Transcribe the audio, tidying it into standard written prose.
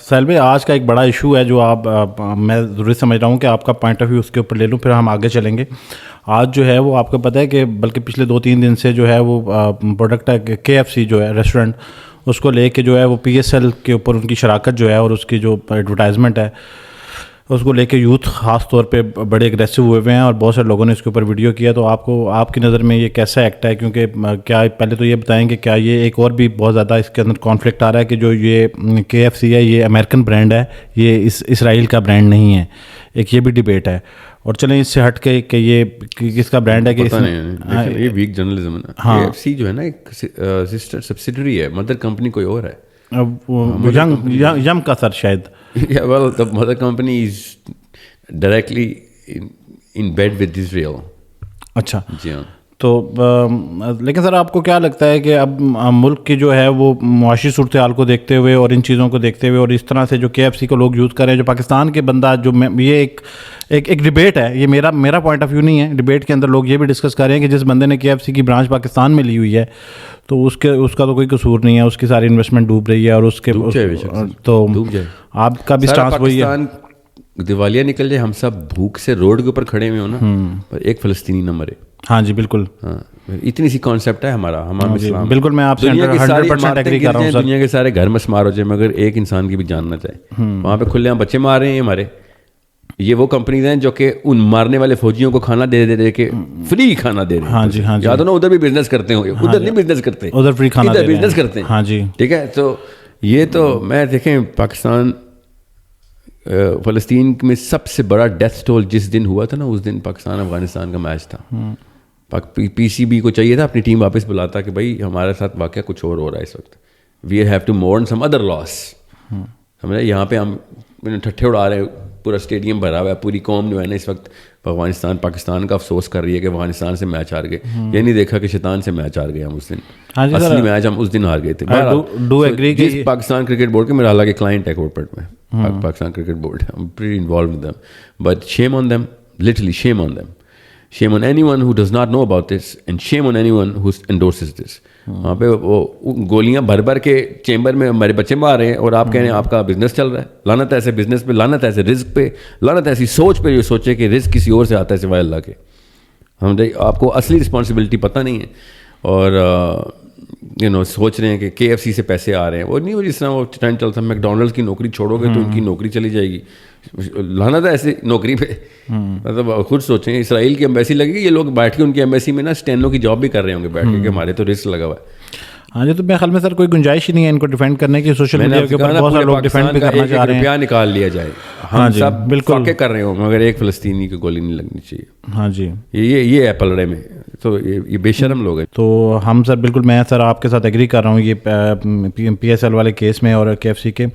سہیل بھائی آج کا ایک بڑا ایشو ہے جو میں ضروری سمجھ رہا ہوں کہ آپ کا پوائنٹ آف ویو اس کے اوپر لے لوں، پھر ہم آگے چلیں گے. آج جو ہے وہ آپ کو پتہ ہے کہ بلکہ پچھلے 2-3 دن سے جو ہے وہ پروڈکٹ ہے KFC جو ہے ریسٹورنٹ، اس کو لے کے جو ہے وہ PSL کے اوپر ان کی شراکت جو ہے اور اس کی جو ایڈورٹائزمنٹ ہے اس کو لے کے یوتھ خاص طور پہ بڑے اگریسو ہوئے ہیں اور بہت سارے لوگوں نے اس کے اوپر ویڈیو کیا. تو آپ کی نظر میں یہ کیسا ایکٹ ہے؟ کیونکہ کیا پہلے تو یہ بتائیں کہ کیا یہ ایک اور بھی بہت زیادہ اس کے اندر کانفلکٹ آ رہا ہے کہ جو یہ KFC ہے یہ امریکن برانڈ ہے، یہ اسرائیل کا برانڈ نہیں ہے. ایک یہ بھی ڈبیٹ ہے. اور چلیں اس سے ہٹ کے کہ یہ کس کا برانڈ ہے کہ یہ ویک جرنلزم ہے نا. KFC جو ہے نا ایک سسٹر سبسیڈری ہے، مدر کمپنی کوئی اور ہے. یم کا سر شاید. Yeah, well, the mother company is directly in bed with Israel. اچھا جی ہاں. تو لیکن سر آپ کو کیا لگتا ہے کہ اب ملک کی جو ہے وہ معاشی صورتحال کو دیکھتے ہوئے اور ان چیزوں کو دیکھتے ہوئے اور اس طرح سے جو KFC کو لوگ یوز کریں، جو پاکستان کے بندہ جو یہ ایک ڈبیٹ ہے، یہ میرا پوائنٹ آف ویو نہیں ہے، ڈبیٹ کے اندر لوگ یہ بھی ڈسکس کر رہے ہیں کہ جس بندے نے KFC کی برانچ پاکستان میں لی ہوئی ہے تو اس کا تو کوئی قصور نہیں ہے، اس کی ساری انویسٹمنٹ ڈوب رہی ہے اور اس کے تو آپ کا بھی سٹانس وہی ہے. دیوالیہ نکل جائے، ہم سب بھوک سے روڈ کے اوپر کھڑے ہوئے ہو نا، پر ایک فلسطینی نہ مرے. ہاں جی بالکل. ہاں اتنی سی کانسیپٹ ہے ہمارا اسلام. بالکل میں آپ سے 100% ایگری کر رہا ہوں سر. دنیا کے سارے گھر مسمار ہو جائے مگر ایک انسان کی بھی جان نہ جائے. وہاں پہ کھلے ہم بچے مار رہے ہیں ہمارے. یہ وہ کمپنیز ہیں جو کہ ان مارنے والے فوجیوں کو کھانا دے کے فری کھانا دے رہے ہیں. ہاں جی ہاں جی. یا تو نا ادھر بھی بزنس کرتے ہوں گے، ادھر نہیں بزنس کرتے، ادھر فری کھانا ادھر بزنس کرتے ہیں. ہاں جی ٹھیک ہے. تو یہ تو میں دیکھیں پاکستان فلسطین میں سب سے بڑا ڈیتھ ٹول جس دن ہوا تھا نا، اس دن پاکستان افغانستان کا میچ تھا. PCB کو چاہیے تھا اپنی ٹیم واپس بلاتا کہ بھائی ہمارے ساتھ واقعہ کچھ اور ہو رہا ہے اس وقت، وی ہیو ٹو مورن سم ادر لاس. سمجھا؟ یہاں پہ ہم ٹھٹھے اڑا رہے ہیں، پورا اسٹیڈیم بھرا ہوا ہے، پوری قوم جو ہے نا اس وقت پاکستان کا افسوس کر رہی ہے کہ افغانستان سے میچ ہار گئے. یہ نہیں دیکھا کہ شیطان سے میچ ہار گئے ہم اس دن. اصلی میچ ہم اس دن ہار گئے تھے. پاکستان کرکٹ بورڈ کے میرا حالانکہ کلائنٹ ہے کورپوریٹ میں، Pakistan cricket board, I'm pretty involved with them, but shame on them, literally shame on them. Shame on anyone who does not know about this and shame on anyone who endorses this. وہاں پہ وہ گولیاں بھر کے chamber میں ہمارے بچے مار رہے ہیں اور آپ کہہ رہے ہیں آپ کا بزنس چل رہا ہے. لعنت ایسے بزنس پہ، لعنت ایسے رزق پہ، لعنت ایسی سوچ پہ جو سوچے کہ رزق کسی اور سے آتا ہے سوائے اللہ کے. آپ کو اصلی رسپانسبلٹی پتہ نہیں ہے اور سوچ رہے ہیں کہ KFC سے پیسے آ رہے ہیں. وہ نہیں، وہ جس طرح وہ ٹرینڈ چلتا ہے میکڈونلڈس کی نوکری چھوڑو گے تو ان کی نوکری چلی جائے گی. لعنت ہے ایسی نوکری پہ. مطلب خود سوچیں، اسرائیل کی ایمبیسی لگے گی، یہ لوگ بیٹھ کے ان کی ایمبیسی میں نا اسٹینو کی جاب بھی کر رہے ہوں گے بیٹھ کے کہ ہمارے تو رسک لگا ہوا ہے. ہاں جی. تو میرے خیال میں سر کوئی گنجائش ہی نہیں ہے ان کو ڈیفینڈ کرنے کی. سوشل میڈیا کے اوپر بہت سارے لوگ ڈیفینڈ بھی کرنا چاہ رہے ہیں. روپیہ نکال لیا جائے، ہم سب بالکل کر رہے ہوں مگر ایک فلسطینی کی گولی نہیں لگنی چاہیے. ہاں جی یہ ہے پلڑے میں. تو یہ بے شرم لوگ ہیں. تو ہم سر بالکل، میں سر آپ کے ساتھ ایگری کر رہا ہوں یہ PSL والے کیس میں اور KFC کے.